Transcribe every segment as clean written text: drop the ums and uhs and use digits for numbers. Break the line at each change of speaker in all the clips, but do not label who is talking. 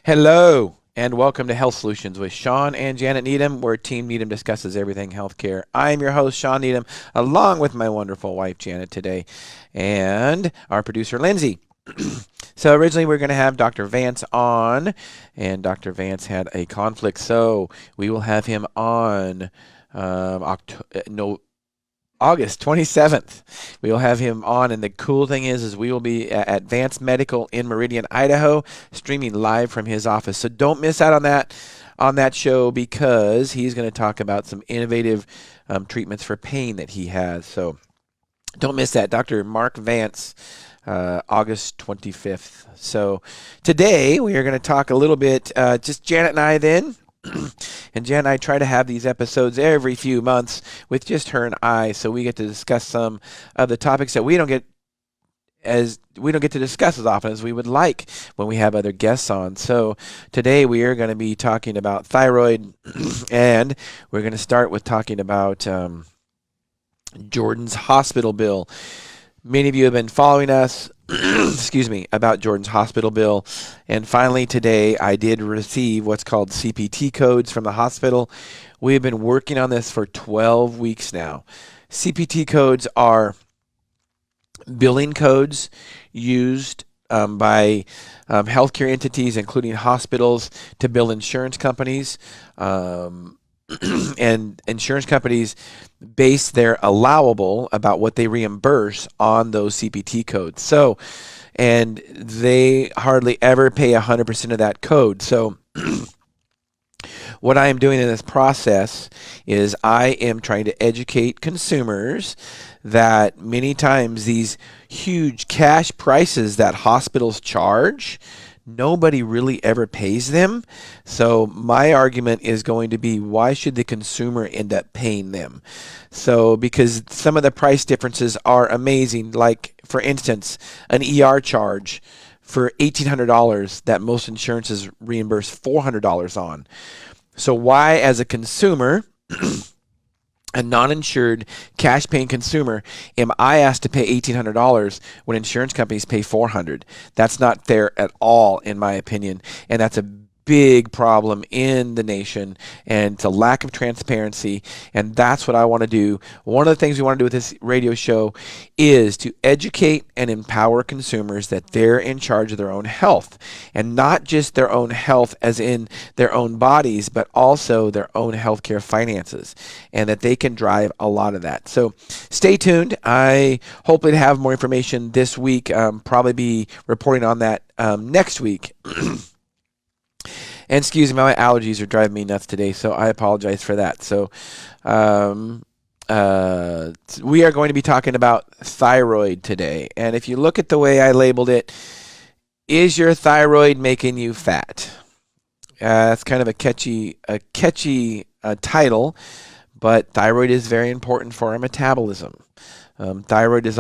Hello, and welcome to Health Solutions with Shawn and Janet Needham, where Team Needham discusses everything healthcare. I am your host, Shawn Needham, along with my wonderful wife, Janet, today, and our producer, Lindsay. So originally we were going to have Dr. Vance on, and Dr. Vance had a conflict, so we will have him on August 27th. We will have him on, and the cool thing is we will be at Vance Medical in Meridian, Idaho, streaming live from his office. So don't miss out on that show, because he's going to talk about some innovative treatments for pain that he has. So don't miss that. Dr. Mark Vance, August 25th. So today we are going to talk a little bit, just Janet and I then. And Jan and I try to have these episodes every few months with just her and I, so we get to discuss some of the topics that we don't get to discuss as often as we would like when we have other guests on. So today we are going to be talking about thyroid, and we're going to start with talking about Jordan's hospital bill. Many of you have been following us, about Jordan's hospital bill. And finally today I did receive what's called CPT codes from the hospital. We have been working on this for 12 weeks now. CPT codes are billing codes used by healthcare entities, including hospitals, to bill insurance companies. And insurance companies base their allowable about what they reimburse on those CPT codes. So, and they hardly ever pay 100% of that code. So what I am doing in this process is I am trying to educate consumers that many times these huge cash prices that hospitals charge, nobody really ever pays them. So my argument is going to be, why should the consumer end up paying them? So because some of the price differences are amazing. Like, for instance, an ER charge for $1,800 that most insurances reimburse $400 on. So why, as a consumer, a non-insured, cash-paying consumer, am I asked to pay $1,800 when insurance companies pay $400? That's not fair at all, in my opinion, and that's a big problem in the nation, and it's a lack of transparency, and that's what I want to do. One of the things we want to do with this radio show is to educate and empower consumers that they're in charge of their own health, and not just their own health as in their own bodies, but also their own healthcare finances, and that they can drive a lot of that. So stay tuned. I hopefully have more information this week, probably be reporting on that next week. And excuse me, my allergies are driving me nuts today, so I apologize for that. So we are going to be talking about thyroid today. And if you look at the way I labeled it, is your thyroid making you fat? That's kind of a catchy title, but thyroid is very important for our metabolism. Thyroid is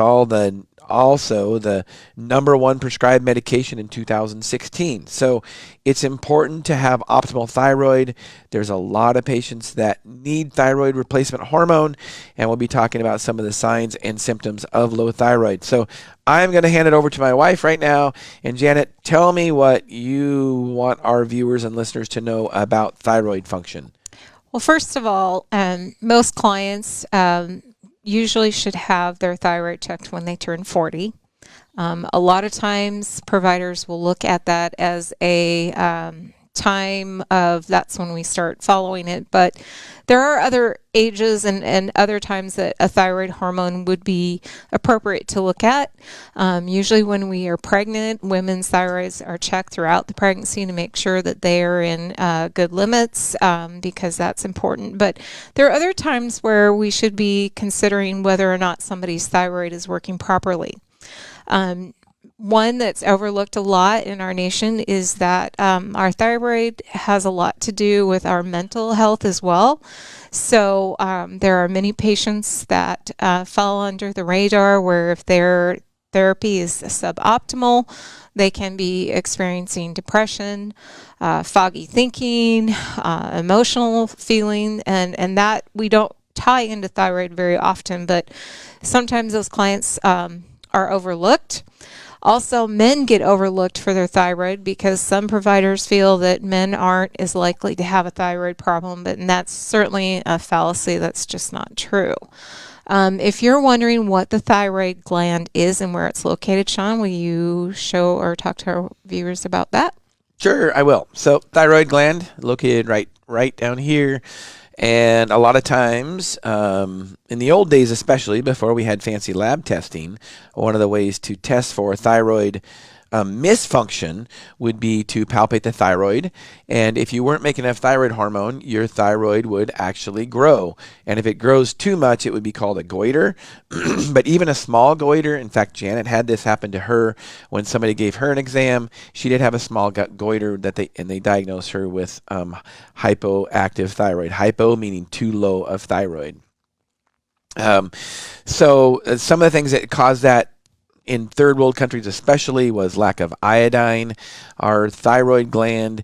also the number one prescribed medication in 2016. So it's important to have optimal thyroid. There's a lot of patients that need thyroid replacement hormone, and we'll be talking about some of the signs and symptoms of low thyroid. So I'm going to hand it over to my wife right now. And Janet, tell me what you want our viewers and listeners to know about thyroid function.
Well, first of all, most clients usually should have their thyroid checked when they turn 40. A lot of times providers will look at that as a time of that's when we start following it, but there are other ages and other times that a thyroid hormone would be appropriate to look at. Usually when we are pregnant, women's thyroids are checked throughout the pregnancy to make sure that they are in good limits, because that's important. But there are other times where we should be considering whether or not somebody's thyroid is working properly. One that's overlooked a lot in our nation is that our thyroid has a lot to do with our mental health as well. So there are many patients that fall under the radar where if their therapy is suboptimal, they can be experiencing depression, foggy thinking, emotional feeling, and that we don't tie into thyroid very often, but sometimes those clients are overlooked. Also, men get overlooked for their thyroid because some providers feel that men aren't as likely to have a thyroid problem, but that's certainly a fallacy. That's just not true. If you're wondering what the thyroid gland is and where it's located, Shawn, will you show or talk to our viewers about that?
Sure, I will. So thyroid gland located right down here. And a lot of times, in the old days especially, before we had fancy lab testing, one of the ways to test for thyroid misfunction would be to palpate the thyroid. And if you weren't making enough thyroid hormone, your thyroid would actually grow. And if it grows too much, it would be called a goiter. But even a small goiter, in fact, Janet had this happen to her when somebody gave her an exam. She did have a small goiter they diagnosed her with hypoactive thyroid. Hypo meaning too low of thyroid. So some of the things that cause that in third world countries especially was lack of iodine. Our thyroid gland,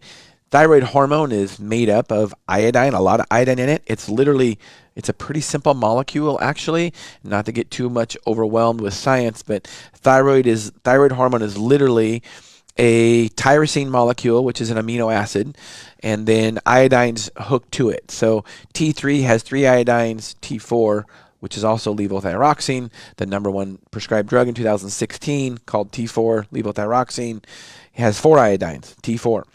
thyroid hormone is made up of iodine, a lot of iodine in it. It's a pretty simple molecule actually, not to get too much overwhelmed with science, but thyroid hormone is literally a tyrosine molecule, which is an amino acid, and then iodine's hooked to it. So T3 has 3 iodines, T4, which is also levothyroxine, the number 1 prescribed drug in 2016, called T4, levothyroxine, has 4 iodines, T4.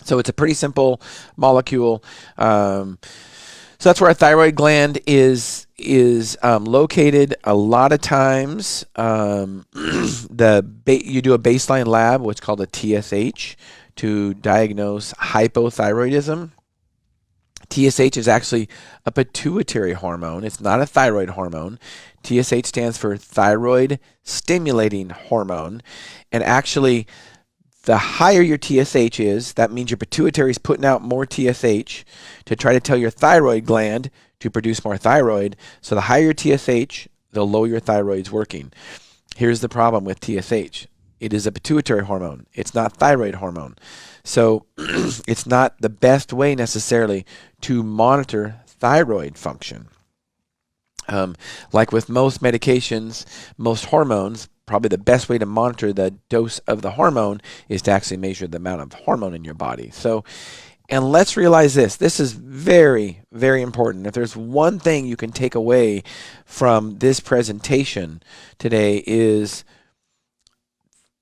So it's a pretty simple molecule. So that's where our thyroid gland is located. A lot of times, you do a baseline lab, what's called a TSH, to diagnose hypothyroidism. TSH is actually a pituitary hormone. It's not a thyroid hormone. TSH stands for thyroid stimulating hormone. And actually, the higher your TSH is, that means your pituitary is putting out more TSH to try to tell your thyroid gland to produce more thyroid. So the higher your TSH, the lower your thyroid's working. Here's the problem with TSH. It is a pituitary hormone. It's not thyroid hormone. So it's not the best way necessarily to monitor thyroid function. Like with most medications, most hormones, probably the best way to monitor the dose of the hormone is to actually measure the amount of hormone in your body. So, and let's realize this is very, very important. If there's one thing you can take away from this presentation today is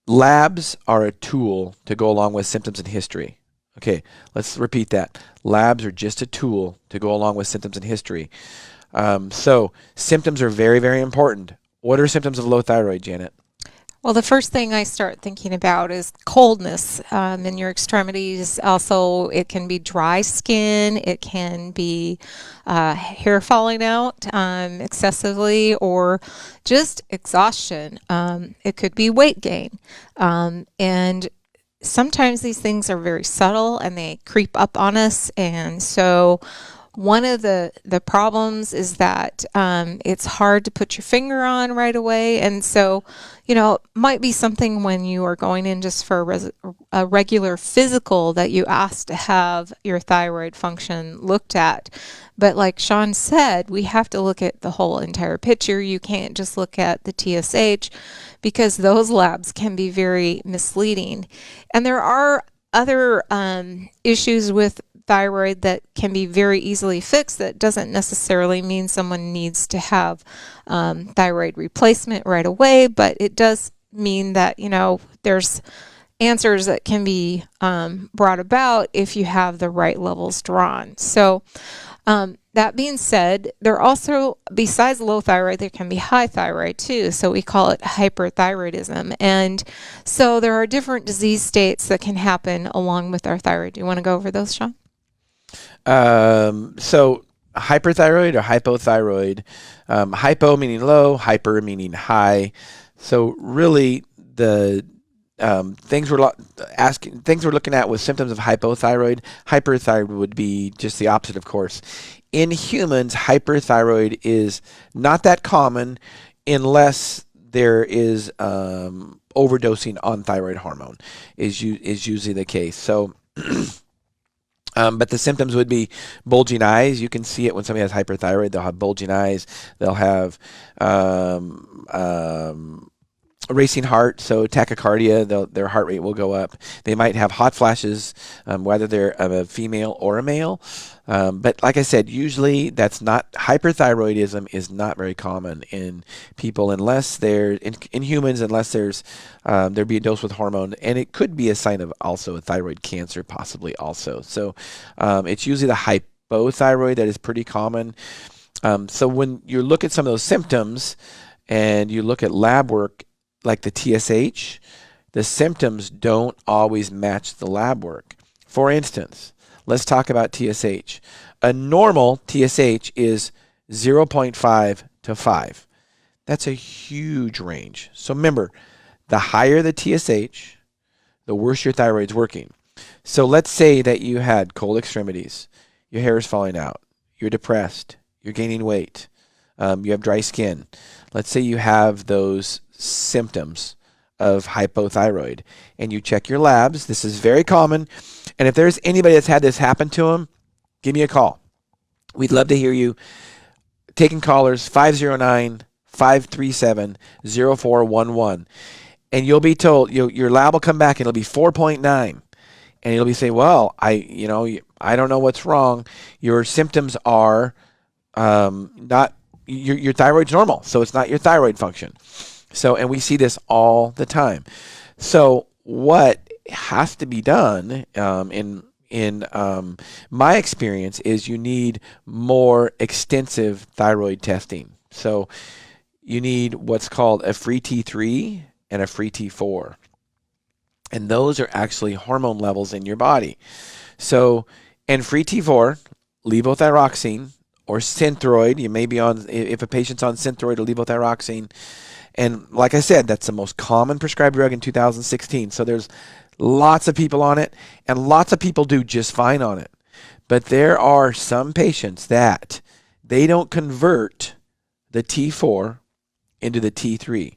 labs are a tool to go along with symptoms and history. Okay, let's repeat that. Labs are just a tool to go along with symptoms and history. So symptoms are very, very important. What are symptoms of low thyroid, Janet?
Well, the first thing I start thinking about is coldness in your extremities. Also, it can be dry skin. It can be hair falling out excessively, or just exhaustion. It could be weight gain. And sometimes these things are very subtle and they creep up on us. And so one of the problems is that it's hard to put your finger on right away. And so, it might be something when you are going in just for a regular physical that you ask to have your thyroid function looked at. But like Shawn said, we have to look at the whole entire picture. You can't just look at the TSH because those labs can be very misleading. And there are other issues with thyroid that can be very easily fixed. That doesn't necessarily mean someone needs to have thyroid replacement right away, but it does mean that, there's answers that can be brought about if you have the right levels drawn. So that being said, there also, besides low thyroid, there can be high thyroid too. So we call it hyperthyroidism. And so there are different disease states that can happen along with our thyroid. Do you want to go over those, Shawn?
So hyperthyroid or hypothyroid, hypo meaning low, hyper meaning high. So really the things we're looking at with symptoms of hypothyroid. Hyperthyroid would be just the opposite, of course. In humans, hyperthyroid is not that common unless there is overdosing on thyroid hormone is usually the case. So but the symptoms would be bulging eyes. You can see it when somebody has hyperthyroid. They'll have bulging eyes. They'll have racing heart, so tachycardia, their heart rate will go up. They might have hot flashes, whether they're a female or a male. But like I said, usually that's not, hyperthyroidism is not very common in people unless they're, in humans, unless there be a dose with hormone. And it could be a sign of also a thyroid cancer, possibly also. So it's usually the hypothyroid that is pretty common. So when you look at some of those symptoms and you look at lab work like the TSH, the symptoms don't always match the lab work. For instance, let's talk about TSH. A normal TSH is 0.5 to 5. That's a huge range. So remember, the higher the TSH, the worse your thyroid's working. So let's say that you had cold extremities, your hair is falling out, you're depressed, you're gaining weight, you have dry skin. Let's say you have those symptoms of hypothyroid and you check your labs. This is very common. And if there's anybody that's had this happen to them, give me a call. We'd love to hear you. Taking callers 509-537-0411. And you'll be told, your lab will come back and it'll be 4.9. And you'll be saying, well, I don't know what's wrong. Your symptoms are not, your thyroid's normal. So it's not your thyroid function. So, and we see this all the time. So what has to be done in my experience is you need more extensive thyroid testing. So you need what's called a free T3 and a free T4. And those are actually hormone levels in your body. So, and free T4, levothyroxine, or Synthroid, you may be on, if a patient's on Synthroid or levothyroxine. And like I said, that's the most common prescribed drug in 2016. So there's lots of people on it, and lots of people do just fine on it. But there are some patients that they don't convert the T4 into the T3.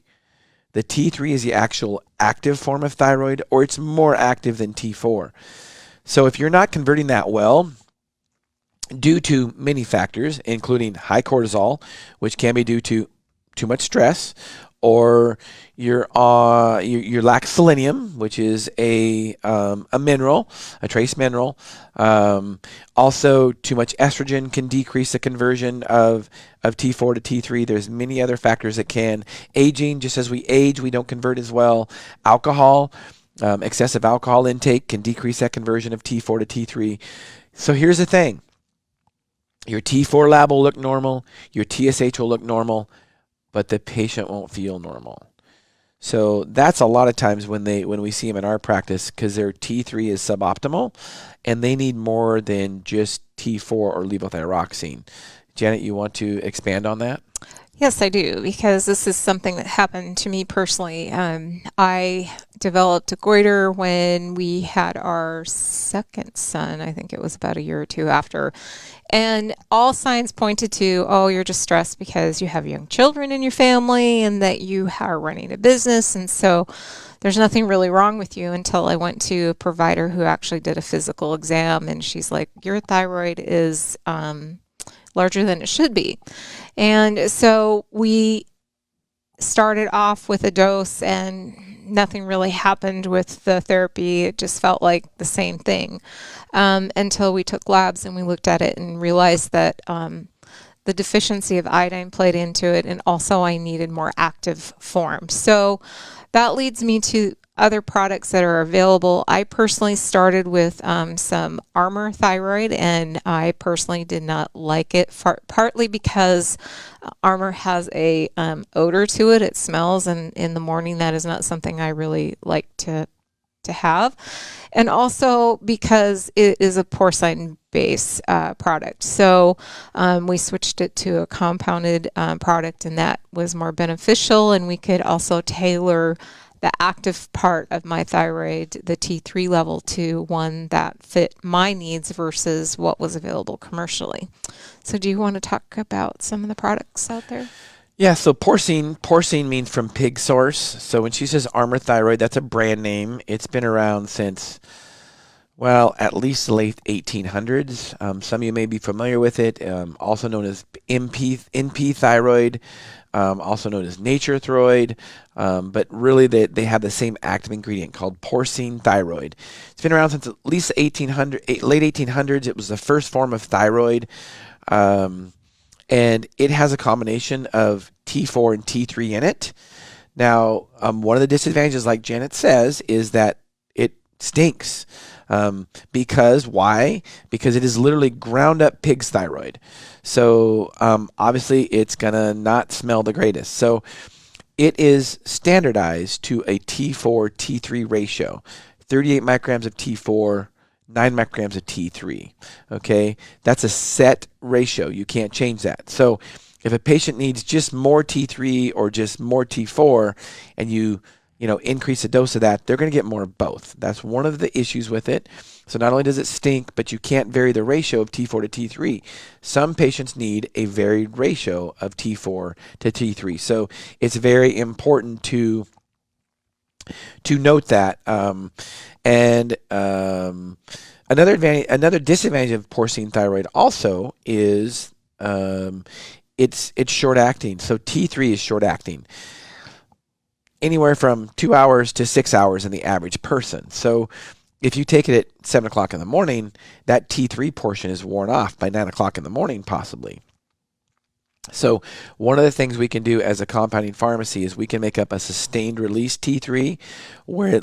The T3 is the actual active form of thyroid, or it's more active than T4. So if you're not converting that well, due to many factors, including high cortisol, which can be due to too much stress, or you lack selenium, which is a mineral, a trace mineral. Also, too much estrogen can decrease the conversion of T4 to T3. There's many other factors that can. Aging, just as we age, we don't convert as well. Alcohol, excessive alcohol intake can decrease that conversion of T4 to T3. So here's the thing. Your T4 lab will look normal, your TSH will look normal, but the patient won't feel normal. So that's a lot of times when we see them in our practice, because their T3 is suboptimal and they need more than just T4 or levothyroxine. Janet, you want to expand on that?
Yes, I do, because this is something that happened to me personally. I developed a goiter when we had our second son. I think it was about a year or two after. And all signs pointed to, oh, you're just stressed because you have young children in your family and that you are running a business. And so there's nothing really wrong with you, until I went to a provider who actually did a physical exam. And she's like, your thyroid is larger than it should be. And so we started off with a dose and nothing really happened with the therapy. It just felt like the same thing until we took labs and we looked at it and realized that the deficiency of iodine played into it, and also I needed more active form. So that leads me to other products that are available. I personally started with some Armour Thyroid, and I personally did not like it, partly because Armour has a odor to it. It smells, and in the morning that is not something I really like to have. And also because it is a porcine base product. So we switched it to a compounded product, and that was more beneficial, and we could also tailor the active part of my thyroid, the T3 level, to one that fit my needs versus what was available commercially. So do you want to talk about some of the products out there?
Yeah, so porcine means from pig source. So when she says Armour Thyroid, that's a brand name. It's been around since, well, at least the late 1800s. Some of you may be familiar with it, also known as NP Thyroid. also known as nature thyroid, but really they have the same active ingredient called porcine thyroid. It's been around since at least late 1800s. It was the first form of thyroid, and it has a combination of T4 and T3 in it. Now, one of the disadvantages, like Janet says, is that it stinks. Because why? Because it is literally ground up pig's thyroid. So obviously it's going to not smell the greatest. So it is standardized to a T4 T3 ratio, 38 micrograms of T4, 9 micrograms of T3. Okay, that's a set ratio. You can't change that. So if a patient needs just more T3 or just more T4, and you increase the dose of that, they're going to get more of both. That's one of the issues with it. So not only does it stink, but you can't vary the ratio of T4 to T3. Some patients need a varied ratio of T4 to T3. So it's very important to note that. Another disadvantage of porcine thyroid also is it's short acting. So T3 is short acting, anywhere from 2 hours to 6 hours in the average person. So if you take it at 7 o'clock in the morning, that T3 portion is worn off by 9 o'clock in the morning, possibly. So one of the things we can do as a compounding pharmacy is we can make up a sustained release T3 where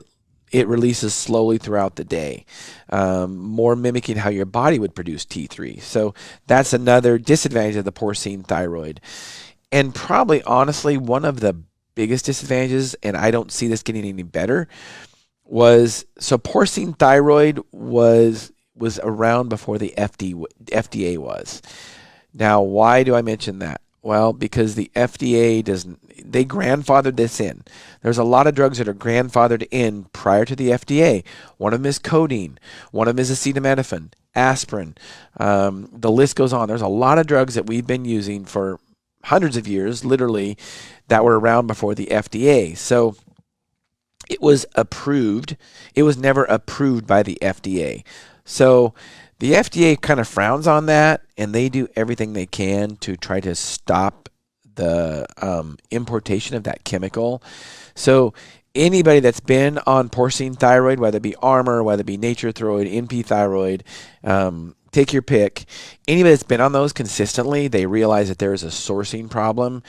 it releases slowly throughout the day, more mimicking how your body would produce T3. So that's another disadvantage of the porcine thyroid. And probably, honestly, one of the biggest disadvantages, and I don't see this getting any better, was porcine thyroid was around before the FDA was. Now, why do I mention that? Well, because the FDA they grandfathered this in. There's a lot of drugs that are grandfathered in prior to the FDA. One of them is codeine. One of them is acetaminophen, aspirin. The list goes on. There's a lot of drugs that we've been using for hundreds of years, literally, that were around before the FDA. So it was approved. It was never approved by the FDA. So the FDA kind of frowns on that, and they do everything they can to try to stop the importation of that chemical. So anybody that's been on porcine thyroid, whether it be Armour, whether it be Nature Thyroid, NP Thyroid, take your pick. Anybody that's been on those consistently, they realize that there is a sourcing problem.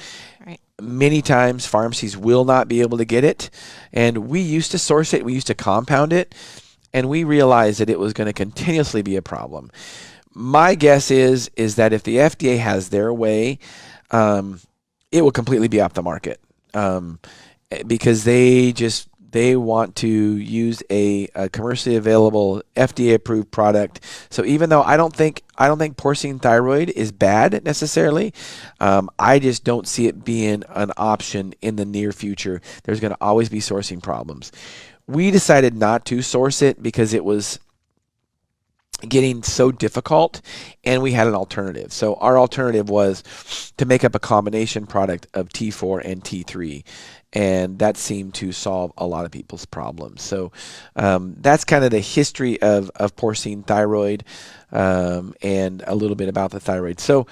Right.
Many times pharmacies will not be able to get it. And we used to source it. We used to compound it. And we realized that it was going to continuously be a problem. My guess is that if the FDA has their way, it will completely be off the market. Because they want to use a commercially available FDA approved product. So even though I don't think porcine thyroid is bad necessarily, I just don't see it being an option in the near future. There's going to always be sourcing problems. We decided not to source it because it was getting so difficult, and we had an alternative. So our alternative was to make up a combination product of T4 and T3. And that seemed to solve a lot of people's problems. So that's kind of the history of porcine thyroid, and a little bit about the thyroid. So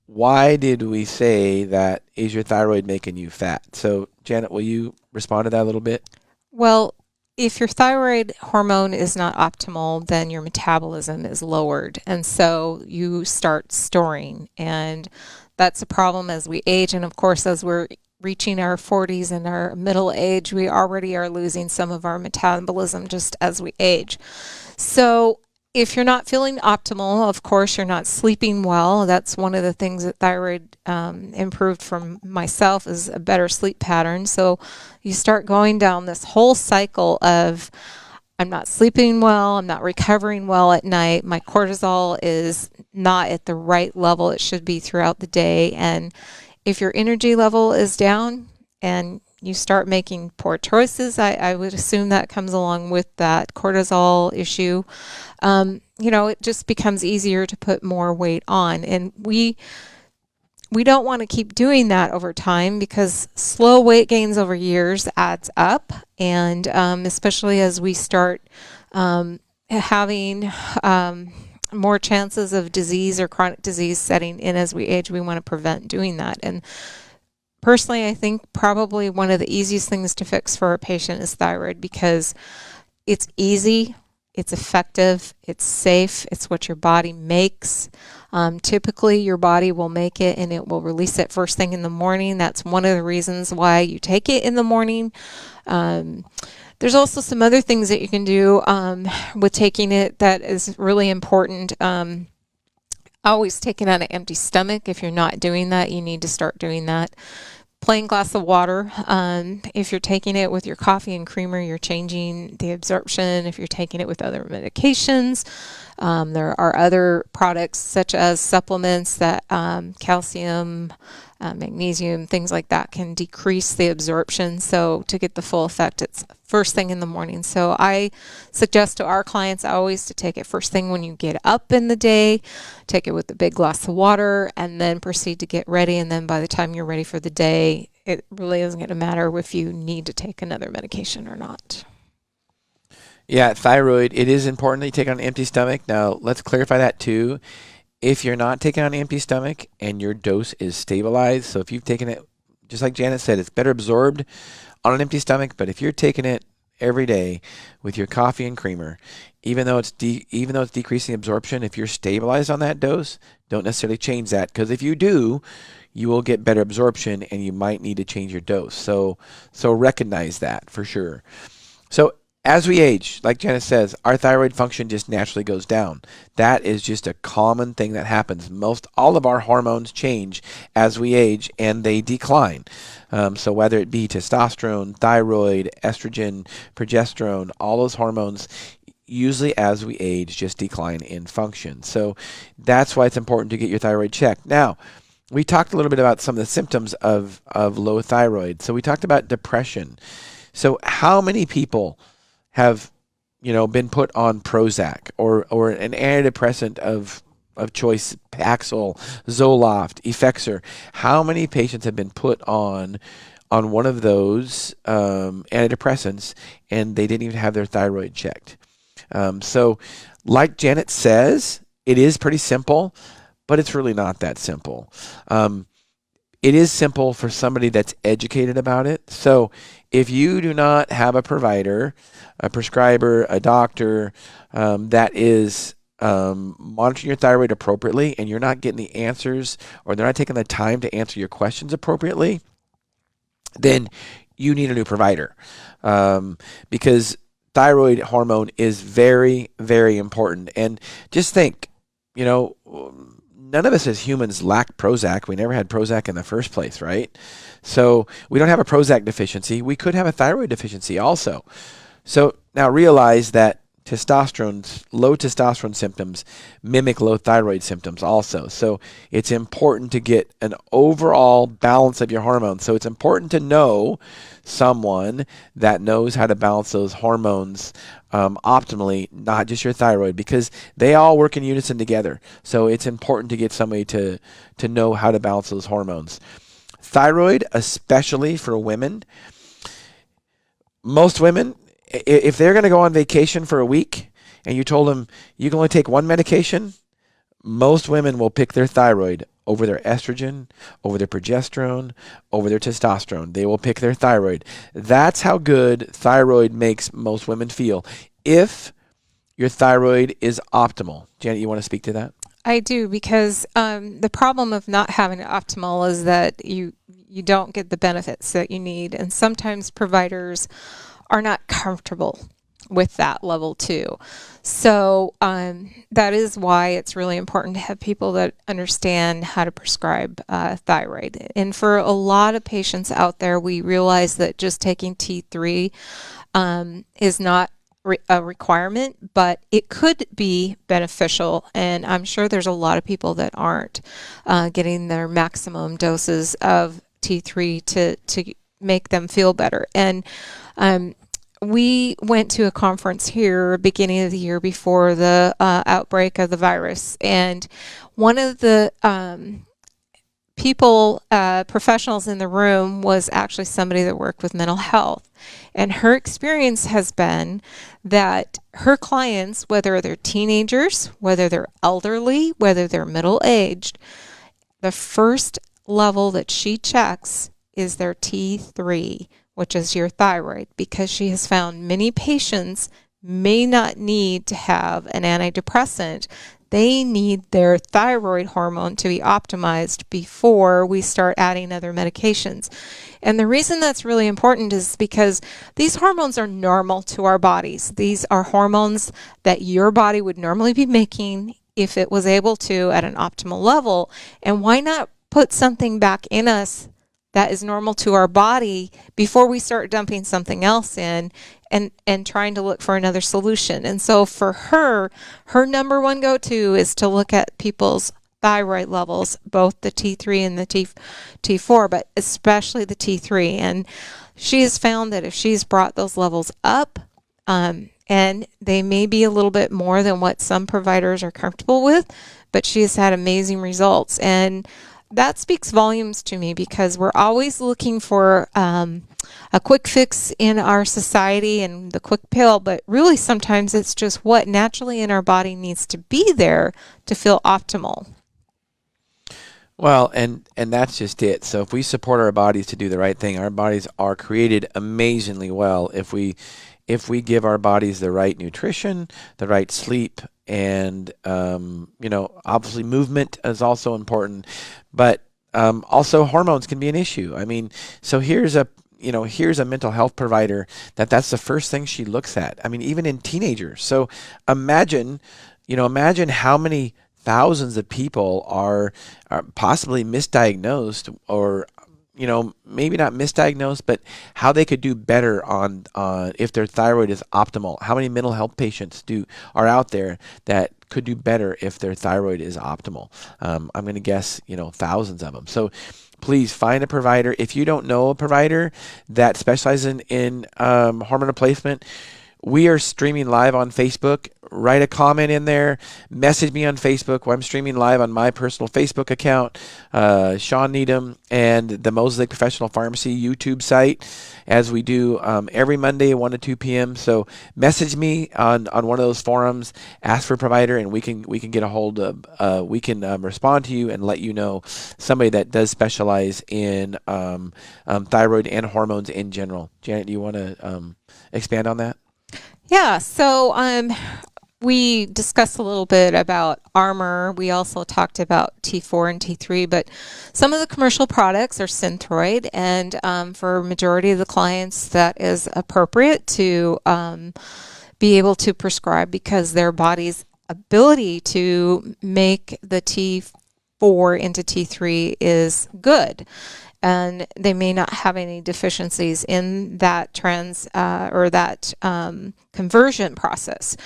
why did we say that? Is your thyroid making you fat? So Janet, will you respond to that a little bit?
Well, if your thyroid hormone is not optimal, then your metabolism is lowered. And so you start storing. And that's a problem as we age. And of course, as we're reaching our 40s and our middle age, we already are losing some of our metabolism just as we age. So if you're not feeling optimal, of course, you're not sleeping well. That's one of the things that thyroid improved from myself, is a better sleep pattern. So you start going down this whole cycle of, I'm not sleeping well, I'm not recovering well at night, my cortisol is not at the right level it should be throughout the day. And if your energy level is down and you start making poor choices, I would assume that comes along with that cortisol issue. It just becomes easier to put more weight on. And we don't want to keep doing that over time, because slow weight gains over years adds up. And especially as we start having more chances of disease or chronic disease setting in as we age, we want to prevent doing that. And Personally, I think probably one of the easiest things to fix for a patient is thyroid, because it's easy, it's effective, it's safe, it's what your body makes. Typically, your body will make it and it will release it first thing in the morning. That's one of the reasons why you take it in the morning. There's also some other things that you can do with taking it that is really important. Always take it on an empty stomach. If you're not doing that, you need to start doing that. Plain glass of water. If you're taking it with your coffee and creamer, you're changing the absorption. If you're taking it with other medications, there are other products such as supplements that calcium, magnesium, things like that can decrease the absorption. So to get the full effect, it's first thing in the morning. So I suggest to our clients always to take it first thing when you get up in the day, take it with a big glass of water, and then proceed to get ready. And then by the time you're ready for the day, it really isn't going to matter if you need to take another medication or not.
Yeah, thyroid, it is important that you take it on an empty stomach. Now, let's clarify that too. If you're not taking it on an empty stomach and your dose is stabilized, so if you've taken it, just like Janet said, it's better absorbed on an empty stomach, but if you're taking it every day with your coffee and creamer, even though it's decreasing absorption, if you're stabilized on that dose, don't necessarily change that, because if you do, you will get better absorption and you might need to change your dose. So recognize that for sure. So as we age, like Janet says, our thyroid function just naturally goes down. That is just a common thing that happens. All of our hormones change as we age, and they decline. So whether it be testosterone, thyroid, estrogen, progesterone, all those hormones, usually as we age, just decline in function. So that's why it's important to get your thyroid checked. Now, we talked a little bit about some of the symptoms of low thyroid. So we talked about depression. So how many people have been put on Prozac or an antidepressant of choice, Paxil, Zoloft, Effexor? How many patients have been put on one of those antidepressants and they didn't even have their thyroid checked? So like Janet says, it is pretty simple, but it's really not that simple. It is simple for somebody that's educated about it. So if you do not have a provider, a prescriber, a doctor that is monitoring your thyroid appropriately, and you're not getting the answers, or they're not taking the time to answer your questions appropriately, then you need a new provider, because thyroid hormone is very, very important. And just think, none of us as humans lack Prozac. We never had Prozac in the first place, right? So we don't have a Prozac deficiency. We could have a thyroid deficiency also. So now realize that low testosterone symptoms mimic low thyroid symptoms also. So it's important to get an overall balance of your hormones. So it's important to know someone that knows how to balance those hormones optimally, not just your thyroid, because they all work in unison together. So it's important to get somebody to know how to balance those hormones. Thyroid, especially for women, most women, if they're going to go on vacation for a week and you told them you can only take one medication, most women will pick their thyroid over their estrogen, over their progesterone, over their testosterone. They will pick their thyroid. That's how good thyroid makes most women feel if your thyroid is optimal. Janet, you want to speak to that?
I do, because the problem of not having it optimal is that you don't get the benefits that you need. And sometimes providers are not comfortable with that level too. So that is why it's really important to have people that understand how to prescribe thyroid. And for a lot of patients out there, we realize that just taking T3 is not a requirement, but it could be beneficial. And I'm sure there's a lot of people that aren't getting their maximum doses of T3 to make them feel better. And we went to a conference here beginning of the year before the outbreak of the virus, and one of the professionals in the room was actually somebody that worked with mental health, and her experience has been that her clients, whether they're teenagers, whether they're elderly, whether they're middle-aged, the first level that she checks is their T3, which is your thyroid, because she has found many patients may not need to have an antidepressant. They need their thyroid hormone to be optimized before we start adding other medications. And the reason that's really important is because these hormones are normal to our bodies. These are hormones that your body would normally be making if it was able to at an optimal level. And why not put something back in us that is normal to our body before we start dumping something else in and trying to look for another solution? And so for her number one go-to is to look at people's thyroid levels, both the T3 and the T4, but especially the T3. And she has found that if she's brought those levels up, and they may be a little bit more than what some providers are comfortable with, but she has had amazing results. And that speaks volumes to me, because we're always looking for a quick fix in our society and the quick pill, but really sometimes it's just what naturally in our body needs to be there to feel optimal.
Well, and that's just it. So if we support our bodies to do the right thing, our bodies are created amazingly well if we give our bodies the right nutrition, the right sleep, and obviously movement is also important, but also hormones can be an issue. I mean, so here's a mental health provider that's the first thing she looks at. I mean, even in teenagers. So imagine how many thousands of people are possibly misdiagnosed, or maybe not misdiagnosed, but how they could do better on if their thyroid is optimal. How many mental health patients are out there that could do better if their thyroid is optimal? I'm going to guess, thousands of them. So please find a provider. If you don't know a provider that specializes in hormone replacement, we are streaming live on Facebook. Write a comment in there. Message me on Facebook. I'm streaming live on my personal Facebook account, Shawn Needham, and the Mosaic Professional Pharmacy YouTube site, as we do every Monday at 1 to 2 p.m. So message me on one of those forums. Ask for a provider, and we can get a hold of. We can respond to you and let you know somebody that does specialize in thyroid and hormones in general. Janet, do you want to expand on that?
Yeah, so we discussed a little bit about Armour. We also talked about T4 and T3, but some of the commercial products are Synthroid, and for majority of the clients that is appropriate to be able to prescribe, because their body's ability to make the T4 into T3 is good. And they may not have any deficiencies in that conversion process.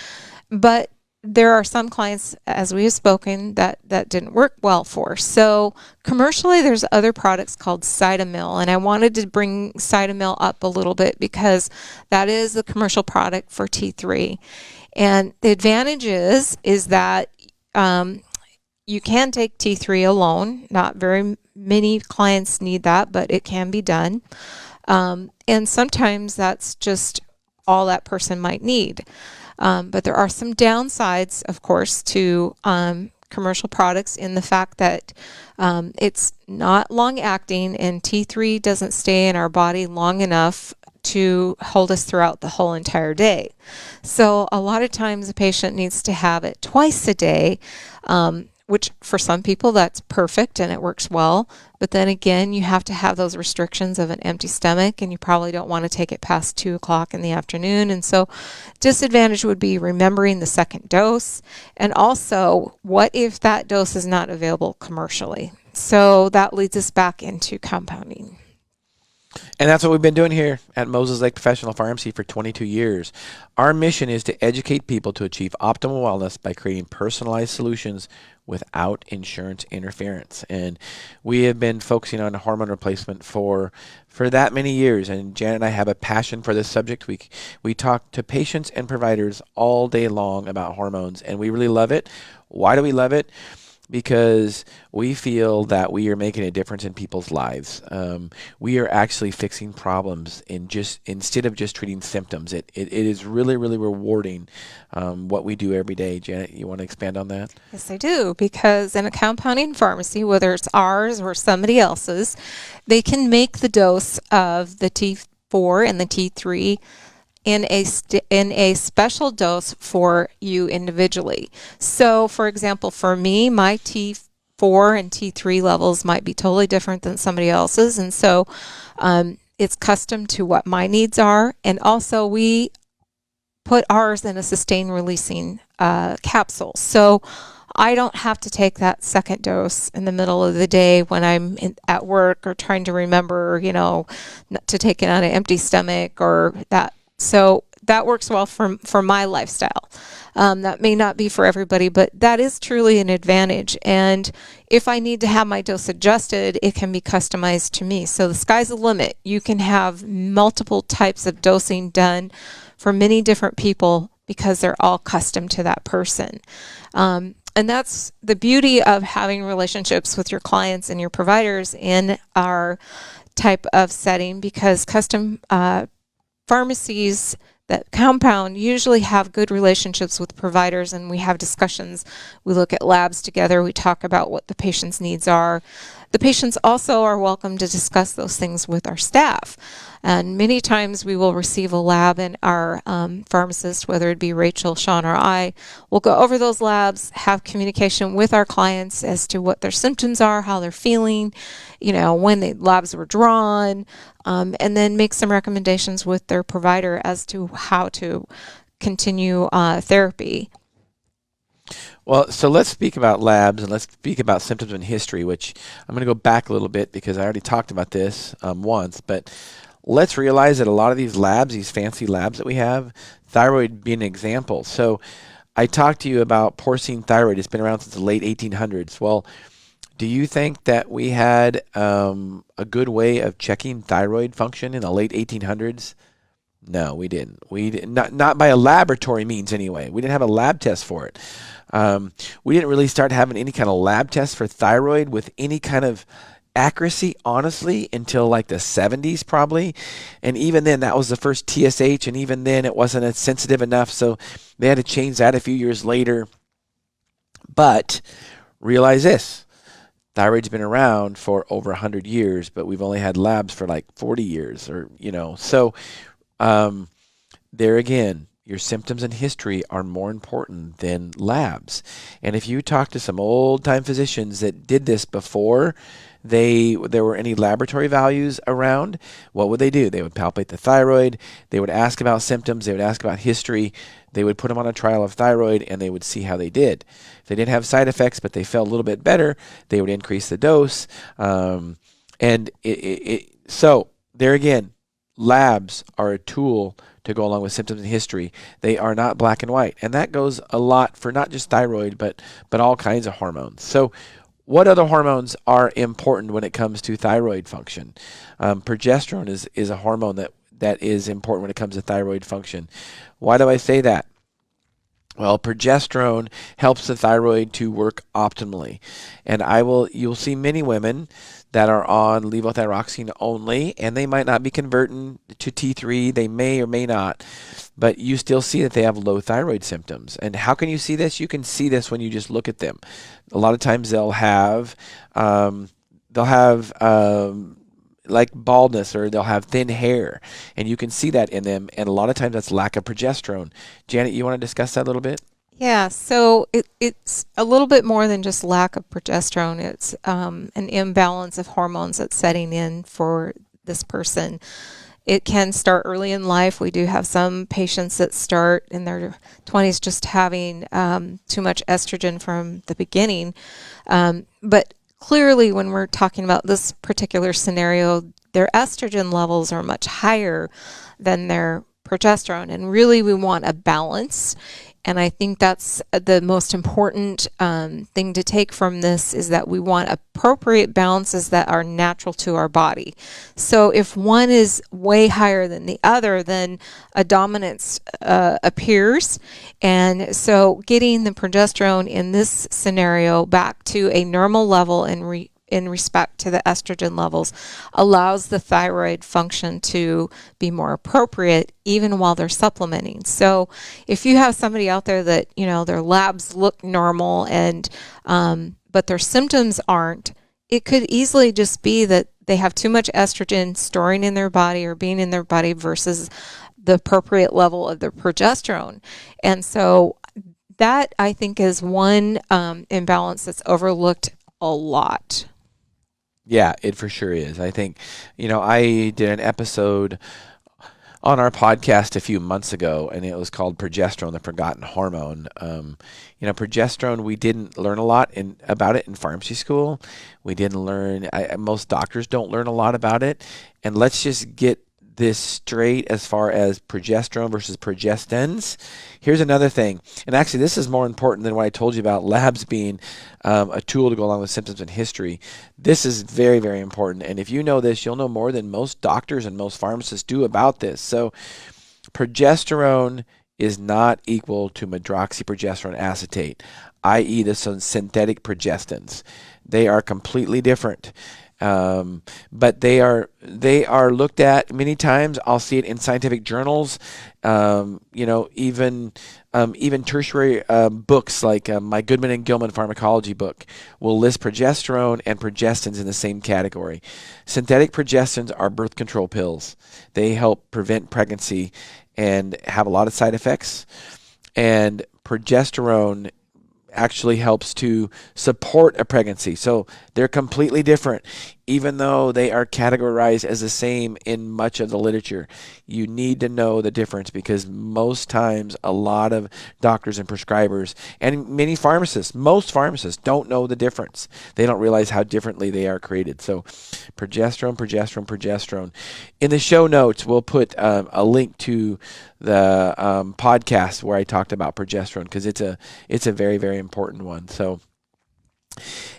But there are some clients, as we have spoken, that didn't work well for. So commercially, there's other products called Cytomel, and I wanted to bring Cytomel up a little bit because that is the commercial product for T3. And the advantage is that you can take T3 alone. Not very many clients need that, but it can be done. And sometimes that's just all that person might need. But there are some downsides, of course, to commercial products, in the fact that it's not long acting, and T3 doesn't stay in our body long enough to hold us throughout the whole entire day. So a lot of times a patient needs to have it twice a day, which for some people that's perfect and it works well. But then again, you have to have those restrictions of an empty stomach, and you probably don't want to take it past 2 o'clock in the afternoon. And so disadvantage would be remembering the second dose. And also, what if that dose is not available commercially? So that leads us back into compounding.
And that's what we've been doing here at Moses Lake Professional Pharmacy for 22 years. Our mission is to educate people to achieve optimal wellness by creating personalized solutions without insurance interference. And we have been focusing on hormone replacement for that many years. And Janet and I have a passion for this subject. We talk to patients and providers all day long about hormones, and we really love it. Why do we love it? because we feel that we are making a difference in people's lives. We are actually fixing problems instead of just treating symptoms. It is really, really rewarding what we do every day. Janet, you want to expand on that?
Yes, I do, because in a compounding pharmacy, whether it's ours or somebody else's, they can make the dose of the T4 and the T3 in a special dose for you individually. So, for example, for me, my T4 and T3 levels might be totally different than somebody else's, and so it's custom to what my needs are. And also, we put ours in a sustained releasing capsule, so I don't have to take that second dose in the middle of the day when I'm at work or trying to remember, not to take it on an empty stomach or that. So that works well for my lifestyle. That may not be for everybody, but that is truly an advantage. And if I need to have my dose adjusted, it can be customized to me. So the sky's the limit. You can have multiple types of dosing done for many different people because they're all custom to that person. And that's the beauty of having relationships with your clients and your providers in our type of setting, because custom pharmacies that compound usually have good relationships with providers, and we have discussions. We look at labs together. We talk about what the patient's needs are. The patients also are welcome to discuss those things with our staff. And many times we will receive a lab, and our pharmacist, whether it be Rachel, Shawn, or I, will go over those labs, have communication with our clients as to what their symptoms are, how they're feeling, when the labs were drawn, and then make some recommendations with their provider as to how to continue therapy.
Well, so let's speak about labs, and let's speak about symptoms and history, which I'm going to go back a little bit because I already talked about this once, but let's realize that a lot of these labs, these fancy labs that we have, thyroid being an example. So I talked to you about porcine thyroid. It's been around since the late 1800s. Well, do you think that we had a good way of checking thyroid function in the late 1800s? No, we didn't. Not by a laboratory means anyway. We didn't have a lab test for it. We didn't really start having any kind of lab test for thyroid with any kind of accuracy, honestly, until like the 70s probably. And even then, that was the first TSH, and even then it wasn't as sensitive enough, so they had to change that a few years later. But realize this. Thyroid's been around for over 100 years, but we've only had labs for like 40 years So there again, your symptoms and history are more important than labs. And if you talk to some old-time physicians that did this before there were any laboratory values around, what would they do? They would palpate the thyroid. They would ask about symptoms. They would ask about history. They would put them on a trial of thyroid, and they would see how they did. If they didn't have side effects, but they felt a little bit better, they would increase the dose. So there again, labs are a tool to go along with symptoms and history. They are not black and white. And that goes a lot for not just thyroid, but all kinds of hormones. So what other hormones are important when it comes to thyroid function? Progesterone is a hormone that is important when it comes to thyroid function. Why do I say that? Well, progesterone helps the thyroid to work optimally. And you'll see many women that are on levothyroxine only, and they might not be converting to T3. They may or may not, but you still see that they have low thyroid symptoms. And how can you see this? You can see this when you just look at them. A lot of times they'll have like baldness, or they'll have thin hair, and you can see that in them. And a lot of times that's lack of progesterone. Janet, you want to discuss that a little bit?
Yeah, so it's a little bit more than just lack of progesterone. It's an imbalance of hormones that's setting in for this person. It can start early in life. We do have some patients that start in their 20s just having too much estrogen from the beginning. But clearly, when we're talking about this particular scenario, their estrogen levels are much higher than their progesterone. And really, we want a balance. And I think that's the most important thing to take from this, is that we want appropriate balances that are natural to our body. So if one is way higher than the other, then a dominance appears. And so getting the progesterone in this scenario back to a normal level in respect to the estrogen levels allows the thyroid function to be more appropriate even while they're supplementing. So if you have somebody out there that, you know, their labs look normal and but their symptoms aren't, it could easily just be that they have too much estrogen storing in their body or being in their body versus the appropriate level of their progesterone. And so that, I think, is one imbalance that's overlooked a lot.
Yeah, it for sure is. I think, you know, I did an episode on our podcast a few months ago, and it was called Progesterone, the Forgotten Hormone. You know, progesterone, we didn't learn a lot about it in pharmacy school. We didn't learn, most doctors don't learn a lot about it. And let's just get this straight as far as progesterone versus progestins. Here's another thing, and actually this is more important than what I told you about labs being a tool to go along with symptoms and history. This is very, very important, and if you know this, you'll know more than most doctors and most pharmacists do about this. So progesterone is not equal to medroxyprogesterone acetate, i.e. the synthetic progestins. They are completely different. But they are looked at many times. I'll see it in scientific journals, you know, even tertiary books like my Goodman and Gilman pharmacology book will list progesterone and progestins in the same category. Synthetic progestins are birth control pills. They help prevent pregnancy and have a lot of side effects. And progesterone actually helps to support a pregnancy. So they're completely different, even though they are categorized as the same in much of the literature. You need to know the difference, because most times a lot of doctors and prescribers and many pharmacists, most pharmacists don't know the difference. They don't realize how differently they are created. So progesterone. In the show notes, we'll put a link to the podcast where I talked about progesterone, because it's a very, very important one. So,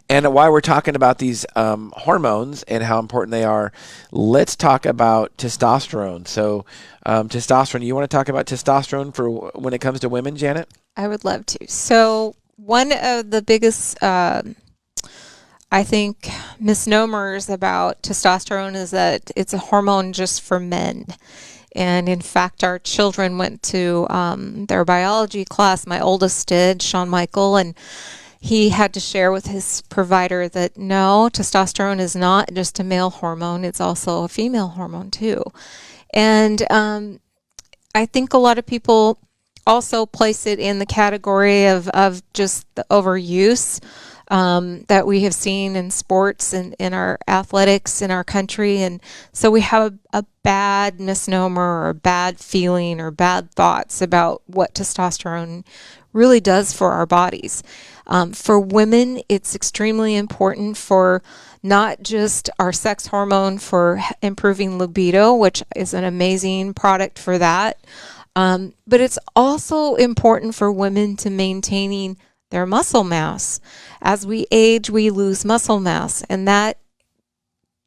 and while we're talking about these hormones and how important they are, let's talk about testosterone. So testosterone, you want to talk about testosterone for when it comes to women, Janet?
I would love to. So one of the biggest, I think, misnomers about testosterone is that it's a hormone just for men. And in fact, our children went to their biology class. My oldest did, Sean Michael, and he had to share with his provider that no, testosterone is not just a male hormone, it's also a female hormone too. And I think a lot of people also place it in the category of just the overuse that we have seen in sports and in our athletics in our country. And so we have a bad misnomer or a bad feeling or bad thoughts about what testosterone really does for our bodies. For women, it's extremely important for not just our sex hormone for improving libido, which is an amazing product for that, but it's also important for women to maintaining their muscle mass. As we age, we lose muscle mass, and that,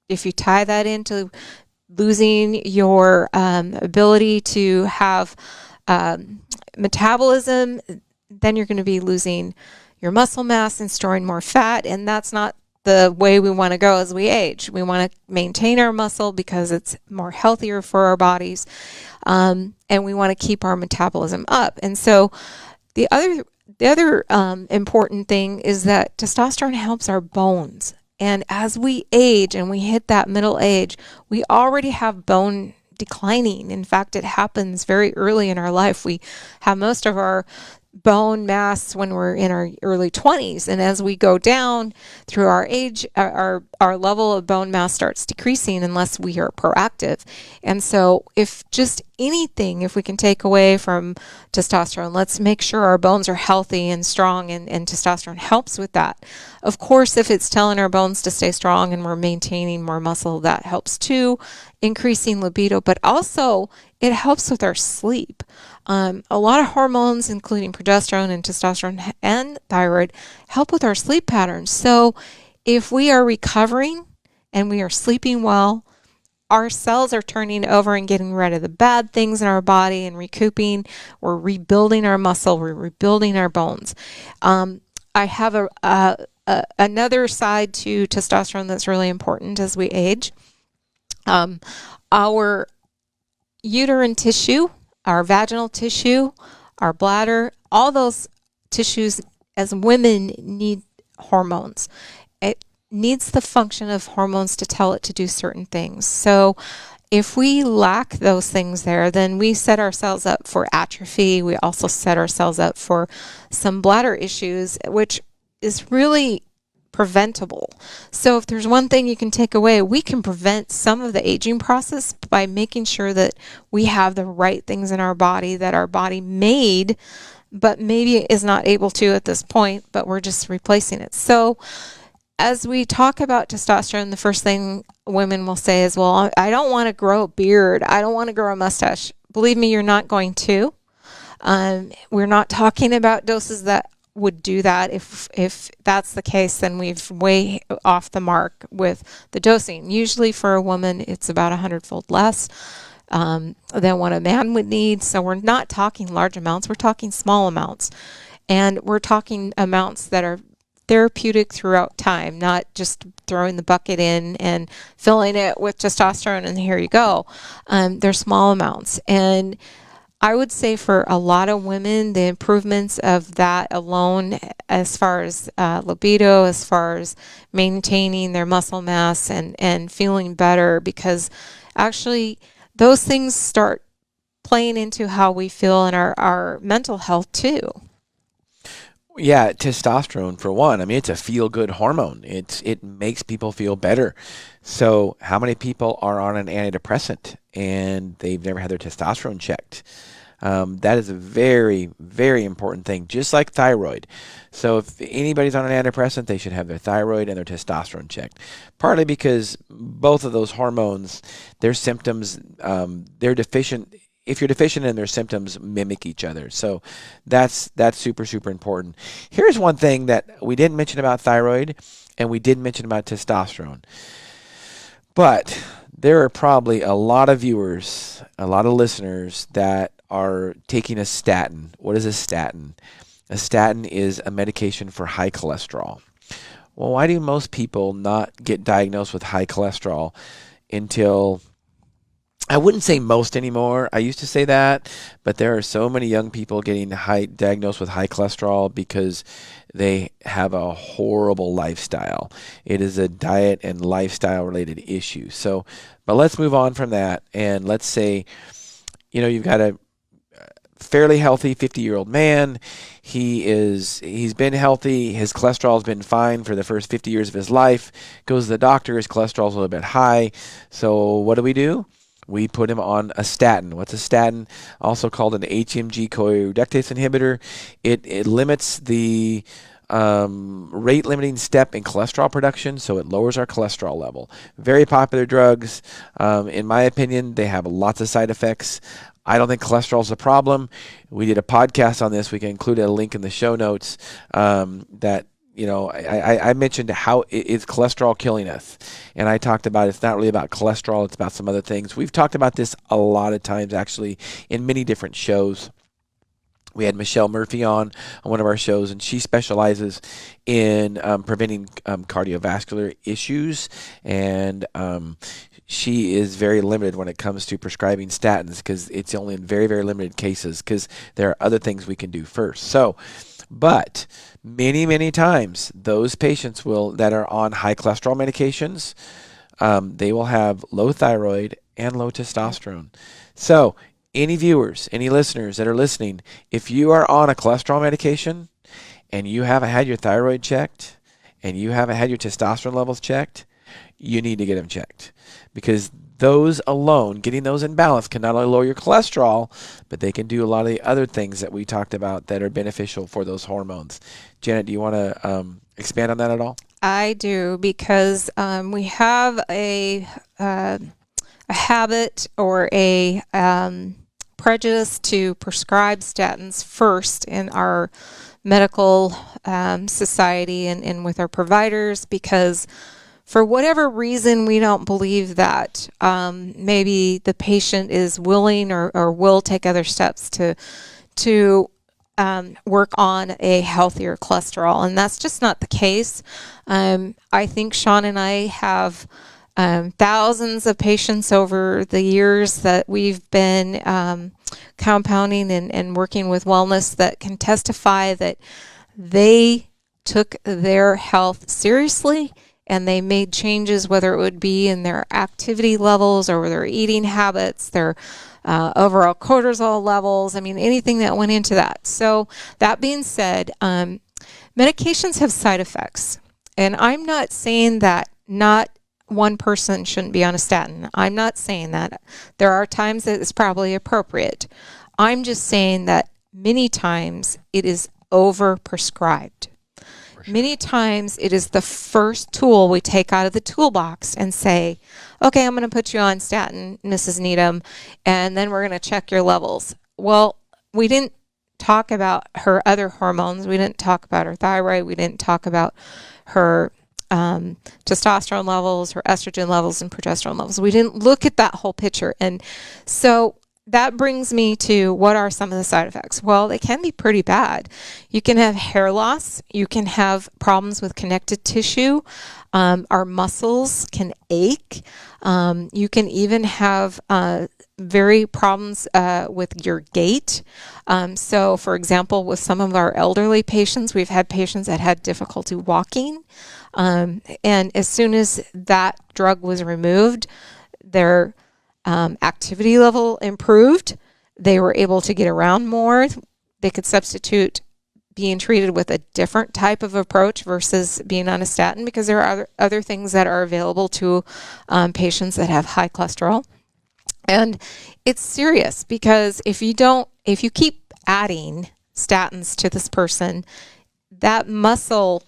if you tie that into losing your ability to have metabolism, then you're going to be losing your muscle mass and storing more fat, and that's not the way we want to go as we age. We want to maintain our muscle because it's more healthier for our bodies, and we want to keep our metabolism up. And so the other important thing is that testosterone helps our bones. And as we age and we hit that middle age, we already have bone declining. In fact, it happens very early in our life. We have most of our bone mass when we're in our early 20s, and as we go down through our age, our level of bone mass starts decreasing unless we are proactive. And so if we can take away from testosterone, let's make sure our bones are healthy and strong, and testosterone helps with that. Of course, if it's telling our bones to stay strong and we're maintaining more muscle, that helps too, increasing libido, but also it helps with our sleep. A lot of hormones, including progesterone and testosterone and thyroid, help with our sleep patterns. So if we are recovering and we are sleeping well, our cells are turning over and getting rid of the bad things in our body and recouping. We're rebuilding our muscle. We're rebuilding our bones. I have another side to testosterone that's really important as we age. Our uterine tissue, our vaginal tissue, our bladder, all those tissues as women need hormones. It needs the function of hormones to tell it to do certain things. So if we lack those things there, then we set ourselves up for atrophy. We also set ourselves up for some bladder issues, which is really preventable. So if there's one thing you can take away, we can prevent some of the aging process by making sure that we have the right things in our body that our body made, but maybe is not able to at this point, but we're just replacing it. So as we talk about testosterone, the first thing women will say is, well, I don't want to grow a beard. I don't want to grow a mustache. Believe me, you're not going to. We're not talking about doses that would do that. If that's the case, then we've way off the mark with the dosing. Usually for a woman, it's about 100-fold less than what a man would need. So we're not talking large amounts. We're talking small amounts. And we're talking amounts that are therapeutic throughout time, not just throwing the bucket in and filling it with testosterone and here you go. They're small amounts. And I would say for a lot of women, the improvements of that alone, as far as libido, as far as maintaining their muscle mass and feeling better, because actually those things start playing into how we feel in our mental health too.
Yeah, testosterone for one. I mean, it's a feel-good hormone. It makes people feel better. So, how many people are on an antidepressant and they've never had their testosterone checked? That is a very, very important thing, just like thyroid. So, if anybody's on an antidepressant, they should have their thyroid and their testosterone checked. Partly because both of those hormones, their symptoms, they're deficient. If you're deficient in their symptoms, mimic each other. So that's super, super important. Here's one thing that we didn't mention about thyroid and we didn't mention about testosterone. But there are probably a lot of viewers, a lot of listeners that are taking a statin. What is a statin? A statin is a medication for high cholesterol. Well, why do most people not get diagnosed with high cholesterol until... I wouldn't say most anymore. I used to say that, but there are so many young people getting diagnosed with high cholesterol because they have a horrible lifestyle. It is a diet and lifestyle related issue. So, but let's move on from that. And let's say, you've got a fairly healthy 50-year-old man. He's been healthy. His cholesterol's been fine for the first 50 years of his life. Goes to the doctor. His cholesterol's a little bit high. So what do? We put him on a statin. What's a statin? Also called an HMG-CoA reductase inhibitor. It limits the rate-limiting step in cholesterol production, so it lowers our cholesterol level. Very popular drugs. In my opinion, they have lots of side effects. I don't think cholesterol is a problem. We did a podcast on this. We can include a link in the show notes that I mentioned how is cholesterol killing us. And I talked about it's not really about cholesterol. It's about some other things. We've talked about this a lot of times, actually, in many different shows. We had Michelle Murphy on one of our shows, and she specializes in preventing cardiovascular issues. And she is very limited when it comes to prescribing statins because it's only in very, very limited cases because there are other things we can do first. But many, many times, those patients that are on high cholesterol medications, they will have low thyroid and low testosterone. So any viewers, any listeners that are listening, if you are on a cholesterol medication and you haven't had your thyroid checked and you haven't had your testosterone levels checked, you need to get them checked because those alone, getting those in balance, can not only lower your cholesterol, but they can do a lot of the other things that we talked about that are beneficial for those hormones. Janet, do you want to expand on that at all?
I do, because we have habit or a prejudice to prescribe statins first in our medical society and with our providers, because for whatever reason we don't believe that maybe the patient is willing or will take other steps to work on a healthier cholesterol, and that's just not the case. I think Shawn and I have thousands of patients over the years that we've been compounding and working with wellness that can testify that they took their health seriously and they made changes, whether it would be in their activity levels or their eating habits, their overall cortisol levels. I mean, anything that went into that. So that being said, medications have side effects. And I'm not saying that not one person shouldn't be on a statin. I'm not saying that. There are times that it's probably appropriate. I'm just saying that many times it is overprescribed. Sure. Many times it is the first tool we take out of the toolbox and say, okay, I'm going to put you on statin, Mrs. Needham, and then we're going to check your levels. Well, we didn't talk about her other hormones. We didn't talk about her thyroid. We didn't talk about her testosterone levels, her estrogen levels, and progesterone levels. We didn't look at that whole picture. And so that brings me to, what are some of the side effects? Well, they can be pretty bad. You can have hair loss. You can have problems with connective tissue. Our muscles can ache. You can even have very problems with your gait. So, for example, with some of our elderly patients, we've had patients that had difficulty walking. And as soon as that drug was removed, their activity level improved. They were able to get around more. They could substitute being treated with a different type of approach versus being on a statin, because there are other things that are available to patients that have high cholesterol. And it's serious, because if you keep adding statins to this person, that muscle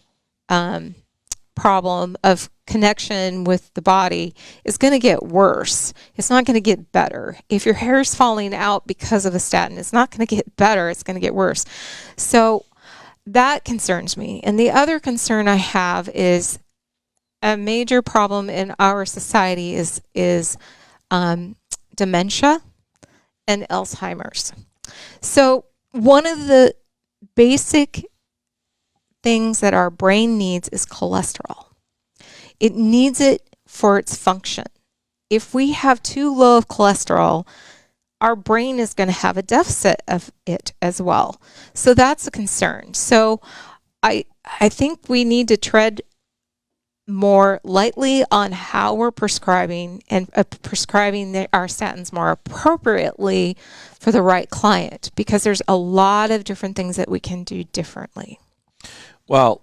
problem of connection with the body is going to get worse. It's not going to get better. If your hair is falling out because of a statin, it's not going to get better. It's going to get worse. So that concerns me. And the other concern I have is a major problem in our society is dementia and Alzheimer's. So one of the basic things that our brain needs is cholesterol. It needs it for its function. If we have too low of cholesterol, our brain is going to have a deficit of it as well. So that's a concern. So I think we need to tread more lightly on how we're prescribing, and prescribing our statins more appropriately for the right client, because there's a lot of different things that we can do differently.
Well,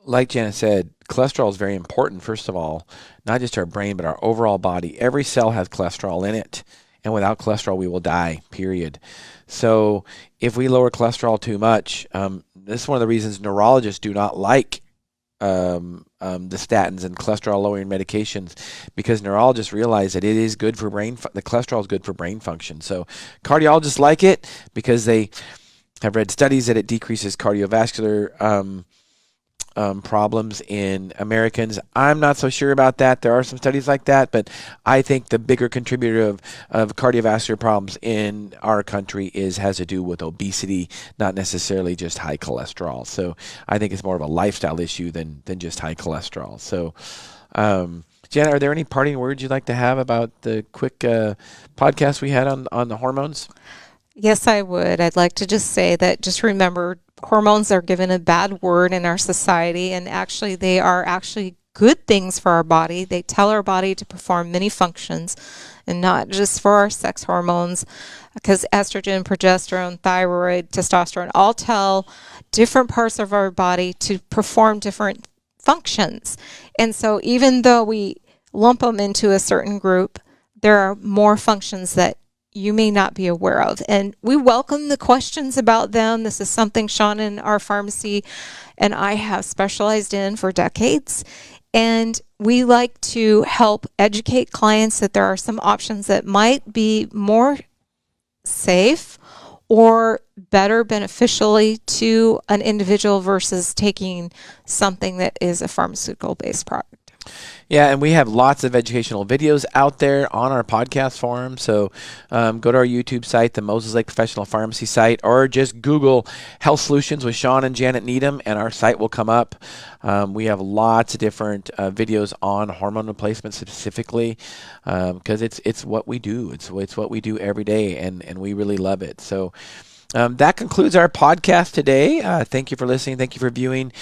like Janet said, cholesterol is very important, first of all, not just our brain, but our overall body. Every cell has cholesterol in it, and without cholesterol, we will die, period. So if we lower cholesterol too much, this is one of the reasons neurologists do not like the statins and cholesterol-lowering medications, because neurologists realize that it is good for the cholesterol is good for brain function. So cardiologists like it because they have read studies that it decreases cardiovascular problems in Americans. I'm not so sure about that. There are some studies like that, but I think the bigger contributor of cardiovascular problems in our country has to do with obesity, not necessarily just high cholesterol. So I think it's more of a lifestyle issue than just high cholesterol. So Janet, are there any parting words you'd like to have about the quick podcast we had on the hormones?
Yes, I would. I'd like to just say that, just remember, hormones are given a bad word in our society, and actually they are actually good things for our body. They tell our body to perform many functions, and not just for our sex hormones, because estrogen, progesterone, thyroid, testosterone all tell different parts of our body to perform different functions. And so even though we lump them into a certain group, there are more functions that you may not be aware of. And we welcome the questions about them. This is something Shawn and our pharmacy and I have specialized in for decades. And we like to help educate clients that there are some options that might be more safe or better beneficially to an individual versus taking something that is a pharmaceutical-based product.
Yeah, and we have lots of educational videos out there on our podcast forum. So go to our YouTube site, the Moses Lake Professional Pharmacy site, or just Google Health Solutions with Shawn and Janet Needham, and our site will come up. We have lots of different videos on hormone replacement specifically because it's what we do. It's what we do every day, and we really love it. So that concludes our podcast today. Thank you for listening. Thank you for viewing.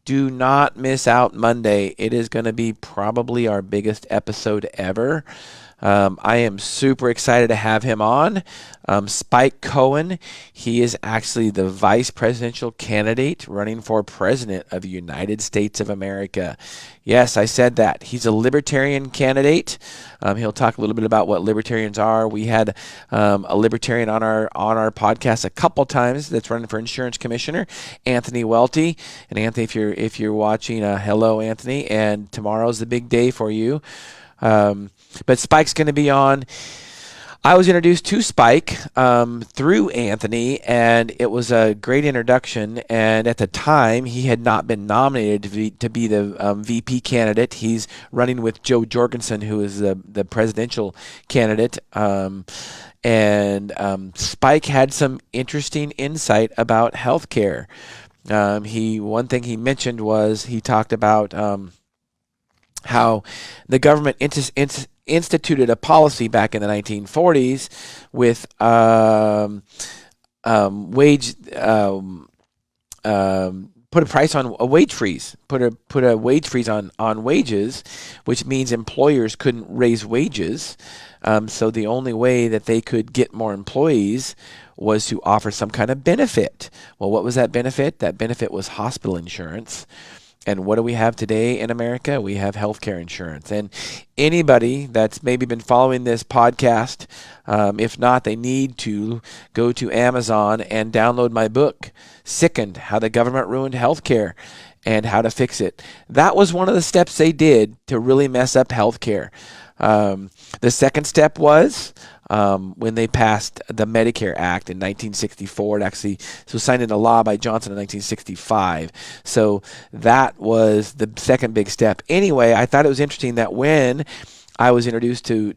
Do not miss out Monday. It is going to be probably our biggest episode ever. I am super excited to have him on. Spike Cohen, he is actually the vice presidential candidate running for president of the United States of America. Yes, I said that. He's a libertarian candidate. He'll talk a little bit about what libertarians are. We had a libertarian on our podcast a couple times that's running for insurance commissioner, Anthony Welty. And Anthony, if you're watching, hello, Anthony. And tomorrow's the big day for you. But Spike's going to be on. I was introduced to Spike through Anthony, and it was a great introduction. And at the time, he had not been nominated to be the VP candidate. He's running with Joe Jorgensen, who is the presidential candidate. And Spike had some interesting insight about healthcare. One thing he mentioned was he talked about how the government instituted a policy back in the 1940s with put a price on a wage freeze, put a wage freeze on wages, which means employers couldn't raise wages. So the only way that they could get more employees was to offer some kind of benefit. Well, what was that benefit? That benefit was hospital insurance. And what do we have today in America? We have healthcare insurance. And anybody that's maybe been following this podcast, if not, they need to go to Amazon and download my book, Sickened, How the Government Ruined Healthcare and How to Fix It. That was one of the steps they did to really mess up healthcare. The second step was when they passed the Medicare Act in 1964. It actually was signed into law by Johnson in 1965. So that was the second big step. Anyway, I thought it was interesting that when I was introduced to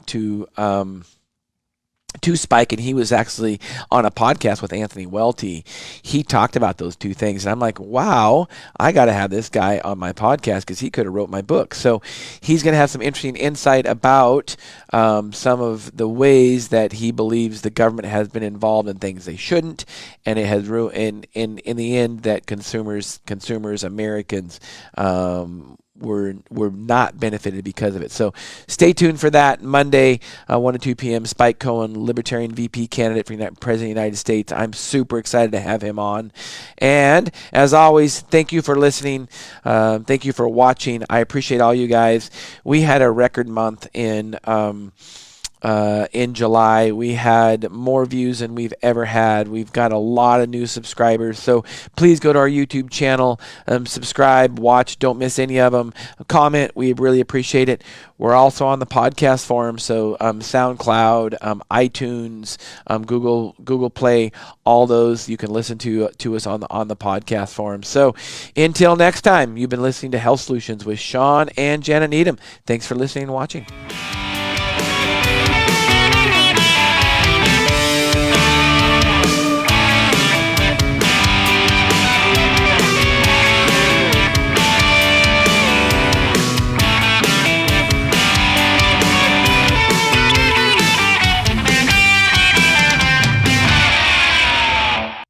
Spike, and he was actually on a podcast with Anthony Welty, he talked about those two things. And I'm like, wow, I got to have this guy on my podcast because he could have wrote my book. So he's going to have some interesting insight about some of the ways that he believes the government has been involved in things they shouldn't. And it has ruined, in the end, that consumers, Americans, were not benefited because of it. So stay tuned for that Monday, 1 to 2 p.m. Spike Cohen, Libertarian VP candidate for President of the United States. I'm super excited to have him on. And as always, thank you for listening. Thank you for watching. I appreciate all you guys. We had a record month in July. We had more views than we've ever had. We've got a lot of new subscribers. So please go to our YouTube channel, subscribe, watch, don't miss any of them. Comment, we really appreciate it. We're also on the podcast forum, so SoundCloud, iTunes, Google Play, all those you can listen to us on the podcast forum. So until next time, you've been listening to Health Solutions with Shawn and Janet Needham. Thanks for listening and watching.